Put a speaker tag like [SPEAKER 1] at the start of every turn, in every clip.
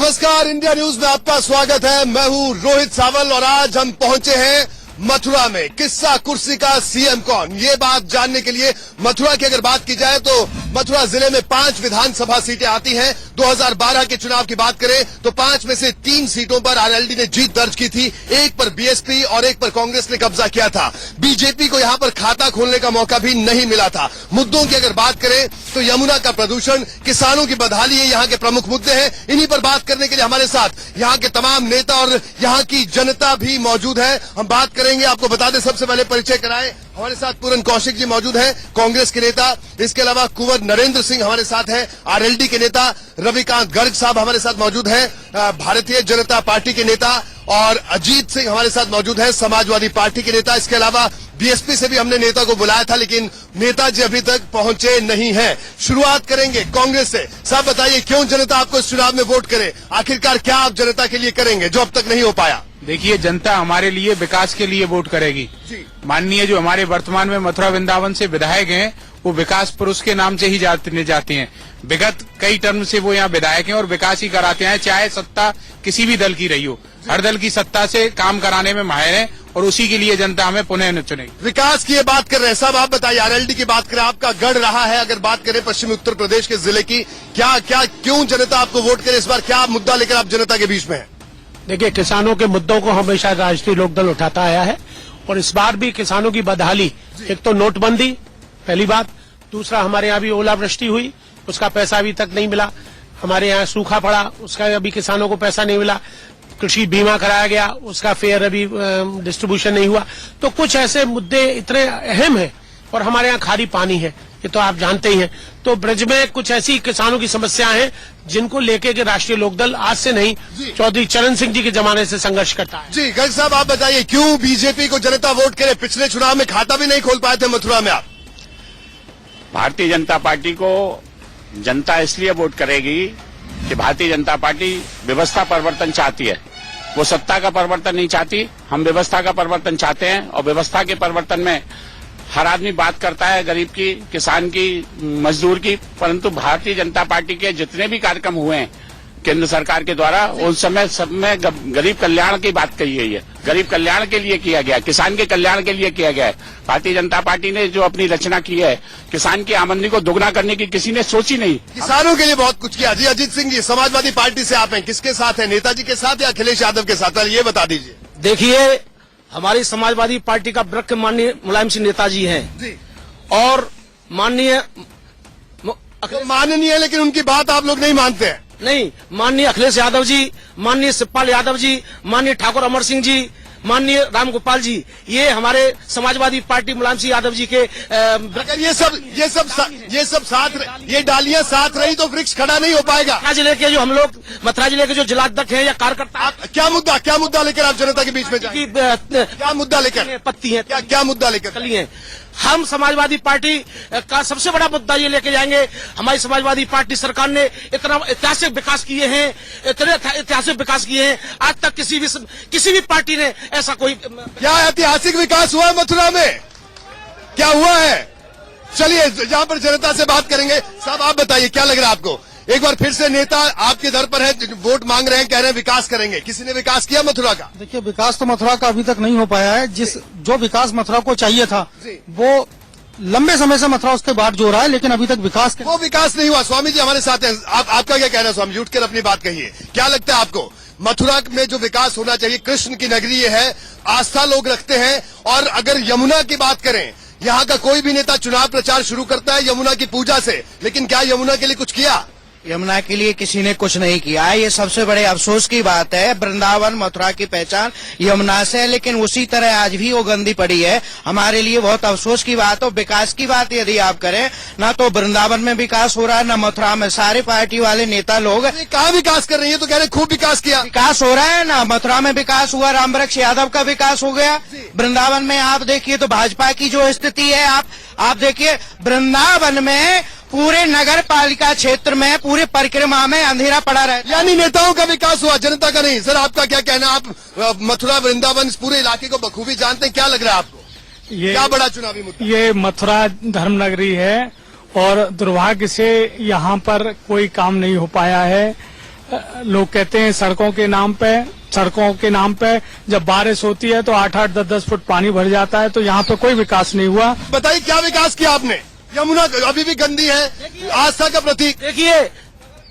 [SPEAKER 1] नमस्कार, India news में आपका स्वागत है। मैं हूं रोहित सावल और आज हम पहुंचे हैं मथुरा में। किस्सा कुर्सी का सीएम कौन, ये बात जानने के लिए मथुरा की अगर बात की जाए तो मथुरा जिले में 5 विधानसभा सीटें आती हैं। 2012 के चुनाव की बात करें तो 5 में से 3 सीटों पर आरएलडी ने जीत दर्ज की थी, एक पर बीएसपी और एक पर कांग्रेस ने कब्जा किया था। बीजेपी को यहां पर खाता खोलने का मौका भी नहीं मिला था। मुद्दों की अगर बात करें तो यमुना का प्रदूषण, किसानों की बदहाली, ये यहाँ के प्रमुख मुद्दे हैं। इन्हीं पर बात करने के लिए हमारे साथ यहाँ के तमाम नेता और यहाँ की जनता भी मौजूद है। हम बात करेंगे, आपको बता दें, सबसे पहले परिचय कराएं, हमारे साथ पूरन कौशिक जी मौजूद हैं, कांग्रेस के नेता। इसके अलावा कुंवर नरेंद्र सिंह हमारे साथ हैं, आरएलडी के नेता। रविकांत गर्ग साहब हमारे साथ मौजूद हैं, भारतीय जनता पार्टी के नेता। और अजीत सिंह हमारे साथ मौजूद हैं, समाजवादी पार्टी के नेता। इसके अलावा बीएसपी से भी हमने नेता को बुलाया था, लेकिन नेताजी अभी तक पहुंचे नहीं हैं। शुरुआत करेंगे कांग्रेस से। साहब बताइए, क्यों जनता आपको इस चुनाव में वोट करे? आखिरकार क्या आप जनता के लिए करेंगे जो अब तक नहीं हो पाया?
[SPEAKER 2] देखिए, जनता हमारे लिए विकास के लिए वोट करेगी। माननीय जो हमारे वर्तमान में मथुरा वृंदावन से विधायक हैं, वो विकास पुरुष के नाम से ही जाते हैं। विगत कई टर्म से वो यहाँ विधायक हैं और विकास ही कराते हैं, चाहे सत्ता किसी भी दल की रही हो। हर दल की सत्ता से काम कराने में माहिर है और उसी के लिए जनता हमें पुनः चुनेगी।
[SPEAKER 1] विकास की ये बात कर रहे हैं साहब, आप बताइए, आरएलडी की बात करें, आपका गढ़ रहा है। अगर बात करें पश्चिमी उत्तर प्रदेश के जिले की, क्यों जनता आपको वोट करे? इस बार क्या मुद्दा लेकर आप जनता के बीच में है?
[SPEAKER 3] देखिए, किसानों के मुद्दों को हमेशा राष्ट्रीय लोकदल उठाता आया है और इस बार भी किसानों की बदहाली, एक तो नोटबंदी पहली बात, दूसरा हमारे यहाँ भी ओलावृष्टि हुई, उसका पैसा अभी तक नहीं मिला। हमारे यहाँ सूखा पड़ा, उसका अभी किसानों को पैसा नहीं मिला। कृषि बीमा कराया गया, उसका फेयर अभी डिस्ट्रीब्यूशन नहीं हुआ। तो कुछ ऐसे मुद्दे इतने अहम हैं और हमारे यहाँ खारी पानी है, ये तो आप जानते ही हैं। तो ब्रज में कुछ ऐसी किसानों की समस्याएं हैं जिनको लेके के राष्ट्रीय लोकदल आज से नहीं, चौधरी चरण सिंह जी के जमाने से संघर्ष करता है।
[SPEAKER 1] जी गर्ग साहब, आप बताइए, क्यों बीजेपी को जनता वोट करे? पिछले चुनाव में खाता भी नहीं खोल पाए थे मथुरा में आप।
[SPEAKER 4] भारतीय जनता पार्टी को जनता इसलिए वोट करेगी कि भारतीय जनता पार्टी व्यवस्था परिवर्तन चाहती है। वो सत्ता का परिवर्तन नहीं चाहती, हम व्यवस्था का परिवर्तन चाहते हैं। और व्यवस्था के परिवर्तन में हर आदमी बात करता है गरीब की, किसान की, मजदूर की, परंतु भारतीय जनता पार्टी के जितने भी कार्यक्रम हुए हैं केंद्र सरकार के द्वारा, उन समय सब में गरीब कल्याण की बात कही गई है। गरीब कल्याण के लिए किया गया, किसान के कल्याण के लिए किया गया है। भारतीय जनता पार्टी ने जो अपनी रचना की है, किसान की आमदनी को दोगुना करने की किसी ने सोची नहीं।
[SPEAKER 1] किसानों के लिए बहुत कुछ किया। जी अजीत सिंह जी, समाजवादी पार्टी से आप हैं, किसके साथ हैं, नेताजी के साथ या अखिलेश यादव के साथ? ये बता दीजिए।
[SPEAKER 3] देखिए, हमारी समाजवादी पार्टी का वृक्ष माननीय मुलायम सिंह नेताजी हैं और माननीय
[SPEAKER 1] है, लेकिन उनकी बात आप लोग नहीं मानते हैं?
[SPEAKER 3] नहीं, माननीय अखिलेश यादव जी, माननीय शिवपाल यादव जी, माननीय ठाकुर अमर सिंह जी, माननीय रामगोपाल जी, ये हमारे समाजवादी पार्टी मुलायम सिंह यादव जी के
[SPEAKER 1] ये सब साथ, ये डालियां साथ रही तो वृक्ष खड़ा नहीं हो पाएगा।
[SPEAKER 3] मथुरा जिले के जो हम लोग, मथुरा जिले के जो जिलाध्यक्ष हैं या कार्यकर्ता,
[SPEAKER 1] क्या मुद्दा लेकर आप जनता के बीच में जाएंगे? क्या मुद्दा लेकर?
[SPEAKER 3] पत्ती है,
[SPEAKER 1] क्या मुद्दा लेकर?
[SPEAKER 3] कली है। हम समाजवादी पार्टी का सबसे बड़ा मुद्दा ये लेके जाएंगे, हमारी समाजवादी पार्टी सरकार ने इतना ऐतिहासिक विकास किए हैं, इतने ऐतिहासिक विकास किए हैं, आज तक किसी भी पार्टी ने ऐसा कोई।
[SPEAKER 1] क्या ऐतिहासिक विकास हुआ है मथुरा में? क्या हुआ है? चलिए जहां पर जनता से बात करेंगे। साहब आप बताइए, क्या लग रहा है आपको? एक बार फिर से नेता आपके दर पर है, वोट मांग रहे हैं, कह रहे हैं विकास करेंगे। किसी ने विकास किया मथुरा का?
[SPEAKER 5] देखिए, विकास तो मथुरा का अभी तक नहीं हो पाया है। जो विकास मथुरा को चाहिए था वो लंबे समय से मथुरा उसके बाद जो रहा है, लेकिन अभी तक वो
[SPEAKER 1] विकास नहीं हुआ। स्वामी जी हमारे साथ हैं, आपका क्या कहना है? स्वामी जी, उठकर अपनी बात कहिए। क्या लगता है आपको, मथुरा में जो विकास होना चाहिए? कृष्ण की नगरी है, आस्था लोग रखते हैं। और अगर यमुना की बात करें, यहाँ का कोई भी नेता चुनाव प्रचार शुरू करता है यमुना की पूजा से, लेकिन क्या यमुना के लिए कुछ किया?
[SPEAKER 6] यमुना के लिए किसी ने कुछ नहीं किया है। ये सबसे बड़े अफसोस की बात है। वृंदावन मथुरा की पहचान यमुना से है, लेकिन उसी तरह आज भी वो गंदी पड़ी है। हमारे लिए बहुत अफसोस की बात हो। विकास की बात यदि आप करें, ना तो वृंदावन में विकास हो रहा है, ना मथुरा में। सारे पार्टी वाले नेता लोग
[SPEAKER 1] कहाँ विकास कर रही है? तो कह रहे खूब विकास किया।
[SPEAKER 6] विकास हो रहा है ना, मथुरा में विकास हुआ, रामवृक्ष यादव का विकास हो गया। वृंदावन में आप देखिए तो भाजपा की जो स्थिति है, आप देखिए वृंदावन में पूरे नगर पालिका क्षेत्र में, पूरे परिक्रमा में अंधेरा पड़ा रहा है।
[SPEAKER 1] यानी नेताओं का विकास हुआ, जनता का नहीं। सर आपका क्या कहना? आप मथुरा वृंदावन इस पूरे इलाके को बखूबी जानते हैं, क्या लग रहा है आपको? क्या बड़ा चुनावी मुद्दा?
[SPEAKER 7] ये मथुरा धर्मनगरी है और दुर्भाग्य से यहाँ पर कोई काम नहीं हो पाया है। लोग कहते हैं सड़कों के नाम पे जब बारिश होती है तो 8-8, 10-10 फुट पानी भर जाता है, तो यहाँ पे कोई विकास नहीं हुआ।
[SPEAKER 1] बताइए क्या विकास किया आपने? यमुना अभी भी गंदी है, आस्था का प्रतीक।
[SPEAKER 3] देखिए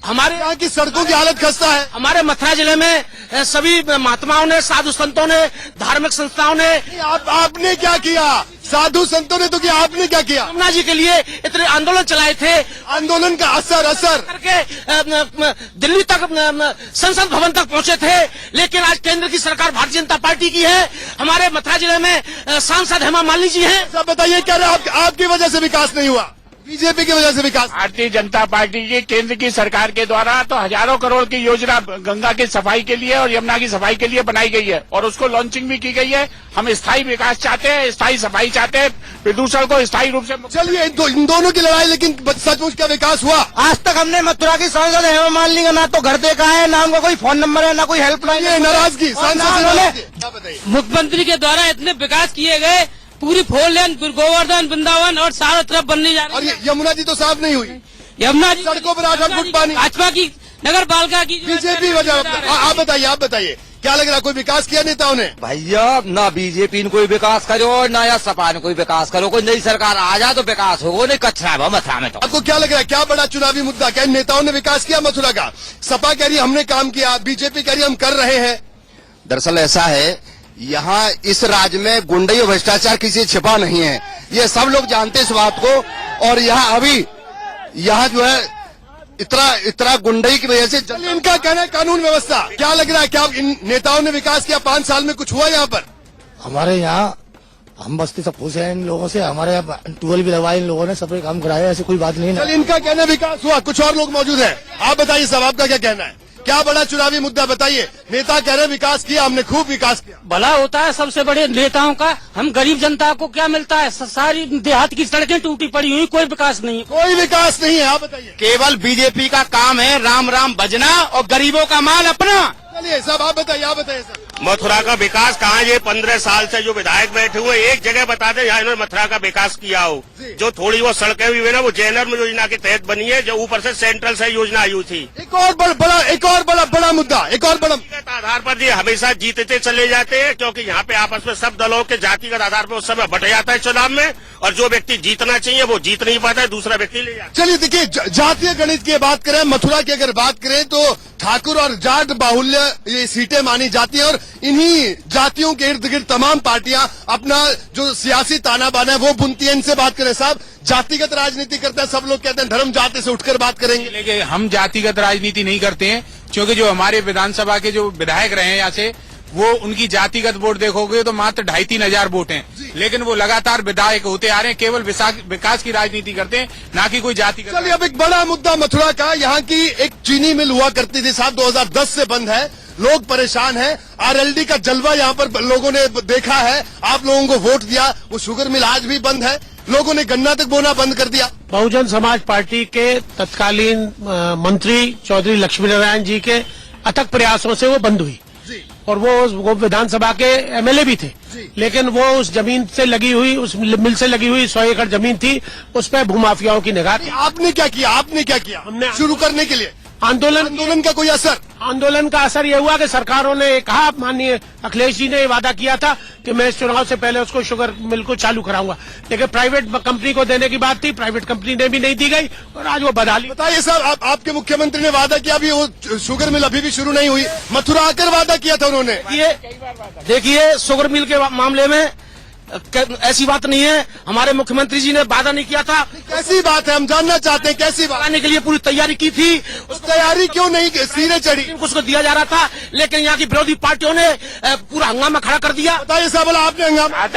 [SPEAKER 3] हमारे
[SPEAKER 1] यहाँ की सड़कों की हालत खस्ता है।
[SPEAKER 3] हमारे मथुरा जिले में सभी महात्माओं ने, साधु संतों ने, धार्मिक संस्थाओं ने,
[SPEAKER 1] आपने क्या किया? साधु संतों ने तो किया, आपने क्या किया?
[SPEAKER 3] यमुना जी के लिए इतने आंदोलन चलाए थे।
[SPEAKER 1] आंदोलन का असर
[SPEAKER 3] करके दिल्ली तक, संसद भवन तक पहुंचे थे। लेकिन आज केंद्र की सरकार भारतीय जनता पार्टी की है। हमारे मथुरा जिले में सांसद हेमा मालिनी जी हैं।
[SPEAKER 1] सब बताइए क्या आपकी वजह से विकास नहीं हुआ? बीजेपी की वजह से विकास?
[SPEAKER 4] भारतीय जनता पार्टी की केंद्र की सरकार के द्वारा तो हजारों करोड़ की योजना गंगा की सफाई के लिए और यमुना की सफाई के लिए बनाई गई है और उसको लॉन्चिंग भी की गई है। हम स्थायी विकास चाहते हैं, स्थायी सफाई चाहते हैं, प्रदूषण को स्थायी रूप से।
[SPEAKER 1] चलिए इन दोनों की लड़ाई, लेकिन सचमुच का विकास हुआ?
[SPEAKER 6] आज तक हमने मथुरा की सांसद हेमा मालिनी का ना तो घर देखा है, ना उनका कोई फोन नंबर है, ना कोई हेल्पलाइन है।
[SPEAKER 1] नाराजगी
[SPEAKER 8] मुख्यमंत्री के द्वारा इतने विकास किए गए, पूरी 4 लेन गोवर्धन, वृंदावन और चारों तरफ बनने जा रही है।
[SPEAKER 1] और ये यमुना जी तो साफ नहीं हुई।
[SPEAKER 8] यमुना जी
[SPEAKER 1] सड़कों पर 8-8 फुट पानी।
[SPEAKER 8] भाजपा की नगर पालिका की
[SPEAKER 1] बीजेपी वजह। आप बताइए क्या लग रहा, कोई विकास किया नेताओं ने?
[SPEAKER 9] भैया ना बीजेपी ने कोई विकास करो, ना या सपा ने कोई विकास करो। कोई नई सरकार आ जाए तो विकास होगा, नहीं कचरा है मथुरा में। तो
[SPEAKER 1] आपको क्या लग रहा है, क्या बड़ा चुनावी मुद्दा? क्या नेताओं ने विकास किया मथुरा का? सपा कह रही हमने काम किया, बीजेपी कह रही हम कर रहे हैं।
[SPEAKER 10] दरअसल ऐसा है, यहाँ इस राज्य में गुंडई और भ्रष्टाचार किसी छिपा नहीं है, ये सब लोग जानते हैं इस बात को। और यहाँ जो है इतना गुंडई की वजह से
[SPEAKER 1] इनका कहना है कानून व्यवस्था। क्या लग रहा है, क्या इन नेताओं ने विकास किया? 5 साल में कुछ हुआ यहाँ पर?
[SPEAKER 5] हमारे यहाँ हम बस्ती सब खुश हैं इन लोगों से। हमारे यहाँ ट्यूबवेल भी लगवाए इन लोगों ने, सब काम कराया, ऐसी कोई बात नहीं है।
[SPEAKER 1] इनका कहना विकास हुआ। कुछ और लोग मौजूद हैं, आप बताइए साहब, आपका क्या कहना है? क्या बड़ा चुनावी मुद्दा बताइए? नेता कह रहे विकास किया, हमने खूब विकास किया।
[SPEAKER 8] भला होता है सबसे बड़े नेताओं का, हम गरीब जनता को क्या मिलता है? सारी देहात की सड़कें टूटी पड़ी हुई, कोई विकास नहीं।
[SPEAKER 1] कोई विकास नहीं है, आप बताइए।
[SPEAKER 6] केवल बीजेपी का काम है राम राम भजना और गरीबों का माल अपना।
[SPEAKER 1] चलिए साहब आप बताइए सर।
[SPEAKER 11] मथुरा का विकास कहाँ? ये 15 साल से जो विधायक बैठे हुए, एक जगह बता दें यहाँ इन्होंने मथुरा का विकास किया हो। जो थोड़ी वो सड़कें हुई है ना, वो जेएनआर योजना के तहत बनी है, जो ऊपर से सेंट्रल से योजना आई हुई थी।
[SPEAKER 1] एक और बड़ा मुद्दा
[SPEAKER 11] आधार पर ये हमेशा जीतते चले जाते हैं, क्योंकि यहाँ पे आपस में सब दलों के जातिगत आधार पर उस समय बट जाता है चुनाव में, और जो व्यक्ति जीतना चाहिए वो जीत नहीं पाता है, दूसरा व्यक्ति ले जाता है।
[SPEAKER 1] चलिए देखिए, जातीय गणित की बात करें, मथुरा की अगर बात करें तो ठाकुर और जाट बाहुल्य ये सीटें मानी जाती हैं, और इन्हीं जातियों के इर्द गिर्द तमाम पार्टियां अपना जो सियासी ताना बाना है वो बुनती है। इनसे बात करें साहब, जातिगत राजनीति करते हैं, सब लोग कहते हैं धर्म जाति से उठकर बात करेंगे,
[SPEAKER 2] लेकिन हम जातिगत राजनीति नहीं करते हैं, क्योंकि जो हमारे विधानसभा के जो विधायक रहे हैं यहाँ से, वो उनकी जातिगत वोट देखोगे तो मात्र 2,500-3 हजार वोट हैं, लेकिन वो लगातार विधायक होते आ रहे हैं, केवल विकास की राजनीति करते हैं, ना कि कोई जातिगत।
[SPEAKER 1] चलिए अब एक बड़ा मुद्दा मथुरा का, यहाँ की एक चीनी मिल हुआ करती थी साहब, 2010 से बंद है, लोग परेशान हैं। आरएलडी का जलवा यहाँ पर लोगों ने देखा है, आप लोगों को वोट दिया, वो शुगर मिल आज भी बंद है, लोगों ने गन्ना तक बोना बंद कर दिया।
[SPEAKER 3] बहुजन समाज पार्टी के तत्कालीन मंत्री चौधरी लक्ष्मी नारायण जी के अथक प्रयासों से वो बंद हुई, और वो विधानसभा के एमएलए भी थे, लेकिन वो उस जमीन से लगी हुई, उस मिल से लगी हुई 100 एकड़ जमीन थी, उस पर भूमाफियाओं की निगाह थी।
[SPEAKER 1] आपने क्या किया? हमने शुरू करने के लिए
[SPEAKER 3] आंदोलन
[SPEAKER 1] का कोई असर?
[SPEAKER 3] आंदोलन का असर यह हुआ कि सरकारों ने कहा, माननीय अखिलेश जी ने वादा किया था कि मैं इस चुनाव से पहले उसको शुगर मिल को चालू कराऊंगा, लेकिन प्राइवेट कंपनी को देने की बात थी, प्राइवेट कंपनी ने भी नहीं दी गई, और आज वो बदहाली।
[SPEAKER 1] बताइए साहब, आपके मुख्यमंत्री ने वादा किया, अभी वो शुगर मिल अभी भी शुरू नहीं हुई, मथुरा आकर वादा किया था उन्होंने।
[SPEAKER 3] देखिए शुगर मिल के मामले में ऐसी बात नहीं है, हमारे मुख्यमंत्री जी ने वादा नहीं किया था।
[SPEAKER 1] कैसी बात है, हम जानना चाहते हैं कैसी बात?
[SPEAKER 3] आने के लिए पूरी तैयारी की थी,
[SPEAKER 1] उस तैयारी क्यों नहीं सिरे चढ़ी?
[SPEAKER 3] उसको दिया जा रहा था, लेकिन यहाँ की विरोधी पार्टियों ने पूरा हंगामा खड़ा कर दिया।
[SPEAKER 1] बताइए साहब, आपने हंगामा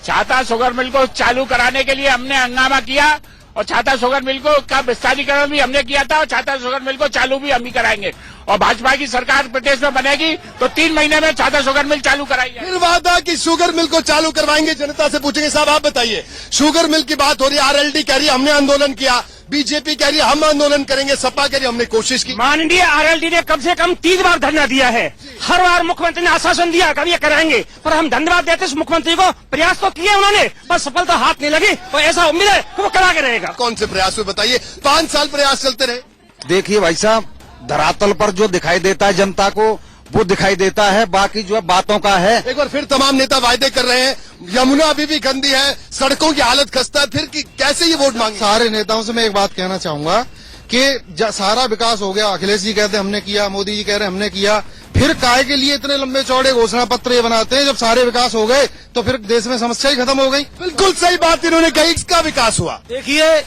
[SPEAKER 4] छाता शुगर मिल को चालू कराने के लिए हमने हंगामा किया, और छाता शुगर मिल को का विस्तारीकरण भी हमने किया था, और छाता शुगर मिल को चालू भी हम ही कराएंगे, और भाजपा की सरकार प्रदेश में बनेगी तो 3 महीने में छाता शुगर मिल चालू कराएंगे।
[SPEAKER 1] फिर वादा कि शुगर मिल को चालू करवाएंगे। जनता से पूछेंगे साहब आप बताइए, शुगर मिल की बात हो रही है, आरएलडी कह रही है हमने आंदोलन किया, बीजेपी कह रही है हम आंदोलन करेंगे, सपा कह रही है हमने कोशिश की।
[SPEAKER 8] माननीय आरएलडी ने कम से कम 3 बार धरना दिया है, हर बार मुख्यमंत्री ने आश्वासन दिया कभी ये कराएंगे, पर हम धन्यवाद देते इस मुख्यमंत्री को, प्रयास तो किए उन्होंने, पर सफलता हाथ नहीं लगी, और ऐसा उम्मीद है कि वो करा के रहेगा।
[SPEAKER 1] कौन से प्रयास हुए बताइए? 5 साल प्रयास चलते रहे।
[SPEAKER 10] देखिए भाई साहब,
[SPEAKER 9] धरातल पर जो दिखाई देता है जनता को वो दिखाई देता है, बाकी जो है बातों का है।
[SPEAKER 1] एक बार फिर तमाम नेता वायदे कर रहे हैं, यमुना अभी भी गंदी है, सड़कों की हालत खस्ता है, फिर कैसे ये वोट मांगे?
[SPEAKER 5] सारे नेताओं से मैं एक बात कहना चाहूंगा कि सारा विकास हो गया, अखिलेश जी कहते हमने किया, मोदी जी कह रहे हमने किया, फिर काय के लिए इतने लंबे चौड़े घोषणा पत्र ये बनाते हैं? जब सारे विकास हो गए तो फिर देश में समस्या ही खत्म हो गई।
[SPEAKER 1] बिल्कुल सही बात इन्होंने कही, इसका विकास हुआ।
[SPEAKER 3] देखिए,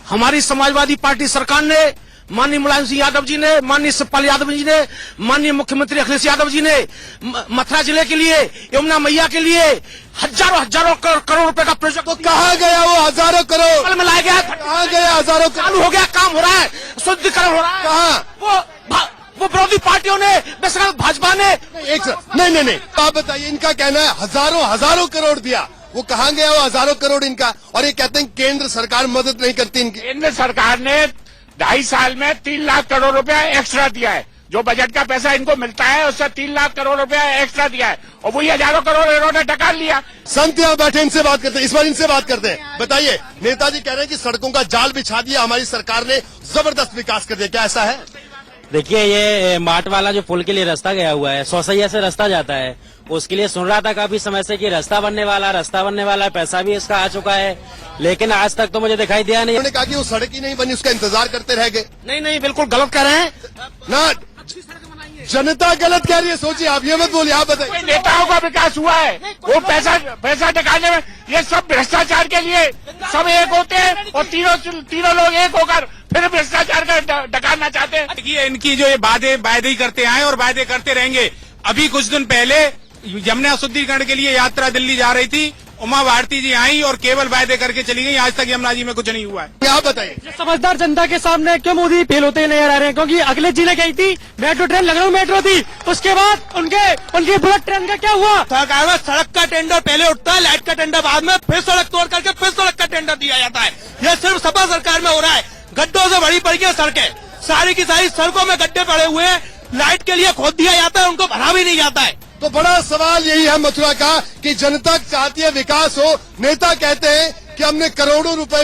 [SPEAKER 3] हमारी समाजवादी पार्टी सरकार ने, माननीय मुलायम सिंह यादव जी ने, माननीय सतपाल यादव जी ने, माननीय मुख्यमंत्री अखिलेश यादव जी ने मथुरा जिले के लिए, यमुना मैया के लिए हजारों करोड़ रुपए का प्रोजेक्ट।
[SPEAKER 1] तो कहाँ गया वो हजारों करोड़?
[SPEAKER 3] में लाया गया,
[SPEAKER 1] कहाँ गया हजारों करोड़?
[SPEAKER 3] चालू हो गया, काम हो रहा है, शुद्धिकरण हो रहा है।
[SPEAKER 1] कहाँ?
[SPEAKER 3] वो विरोधी पार्टियों ने, भाजपा ने
[SPEAKER 1] नहीं, आप बताइए, इनका कहना है हजारों करोड़ दिया, वो कहाँ गया वो हजारों करोड़ इनका? और ये कहते हैं केंद्र सरकार मदद नहीं करती इनकी।
[SPEAKER 4] केंद्र सरकार ने 2.5 साल में 3 लाख करोड़ रुपया एक्स्ट्रा दिया है। जो बजट का पैसा इनको मिलता है उससे 3 लाख करोड़ रुपया एक्स्ट्रा दिया है, और वही हजारों करोड़ इन्होंने डकार लिया।
[SPEAKER 1] संत यहाँ बैठे, इनसे बात करते हैं, इस बार इनसे बात करते हैं। बताइए, नेताजी कह रहे हैं कि सड़कों का जाल बिछा दिया हमारी सरकार ने, जबरदस्त विकास कर दिया, क्या ऐसा है?
[SPEAKER 12] देखिए, ये मार्ट वाला जो पुल के लिए रास्ता गया हुआ है, सौसैया से रास्ता जाता है, उसके लिए सुन रहा था काफी समय से कि रास्ता बनने वाला है, पैसा भी इसका आ चुका है, लेकिन आज तक तो मुझे दिखाई दिया नहीं।
[SPEAKER 1] उन्होंने कहा कि वो सड़क ही नहीं बनी, उसका इंतजार करते रह गए।
[SPEAKER 3] नहीं, बिल्कुल गलत कह रहे हैं
[SPEAKER 1] ना, जनता गलत कह रही है। सोचिए, आप ये मत बोलिए, आप बताइए।
[SPEAKER 4] नेताओं का विकास हुआ है, वो पैसा दिखाने में, ये सब भ्रष्टाचार के लिए सब एक होते हैं, और तीनों लोग एक होकर फिर भ्रष्टाचार का डकारना चाहते हैं।
[SPEAKER 2] देखिए, इनकी जो ये वादे ही करते आए और वादे करते रहेंगे। अभी कुछ दिन पहले यमुना शुद्धिकरण के लिए यात्रा दिल्ली जा रही थी, उमा भारती जी आई और केवल वायदे करके चली गई, आज तक यमुना जी में कुछ नहीं हुआ है।
[SPEAKER 1] आप बताइए,
[SPEAKER 7] समझदार जनता के सामने क्यों मोदी फेल होते नजर आ रहे हैं? क्योंकि अखिलेश जी ने कही थी मेट्रो ट्रेन, लखनऊ मेट्रो थी, उसके बाद उनकी बुलेट ट्रेन का क्या हुआ?
[SPEAKER 6] सरकार में सड़क का टेंडर पहले उठता है, लाइट का टेंडर बाद में, फिर सड़क तोड़ करके फिर सड़क का टेंडर दिया जाता है। यह सिर्फ सपा सरकार में हो रहा है। गड्ढों से भरी पड़ी है सड़कें, सारी की सारी सड़कों में गड्ढे पड़े हुए हैं, लाइट के लिए खोद दिया जाता है, उनको भरा भी नहीं जाता है।
[SPEAKER 1] तो बड़ा सवाल यही है मथुरा का कि जनता चाहती है विकास हो, नेता कहते हैं कि हमने करोड़ों रुपए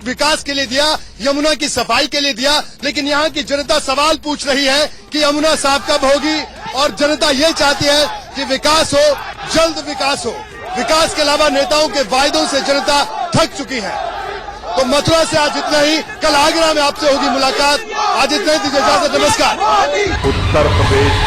[SPEAKER 1] विकास के लिए दिया, यमुना की सफाई के लिए दिया, लेकिन यहाँ की जनता सवाल पूछ रही है कि यमुना साफ कब होगी, और जनता ये चाहती है कि विकास हो, जल्द विकास हो। विकास के अलावा नेताओं के वायदों से जनता थक चुकी है। तो मथुरा से आज इतना ही, कल आगरा में आपसे होगी मुलाकात। आज इतना ही, दीजिए इजाजत, नमस्कार।
[SPEAKER 13] उत्तर प्रदेश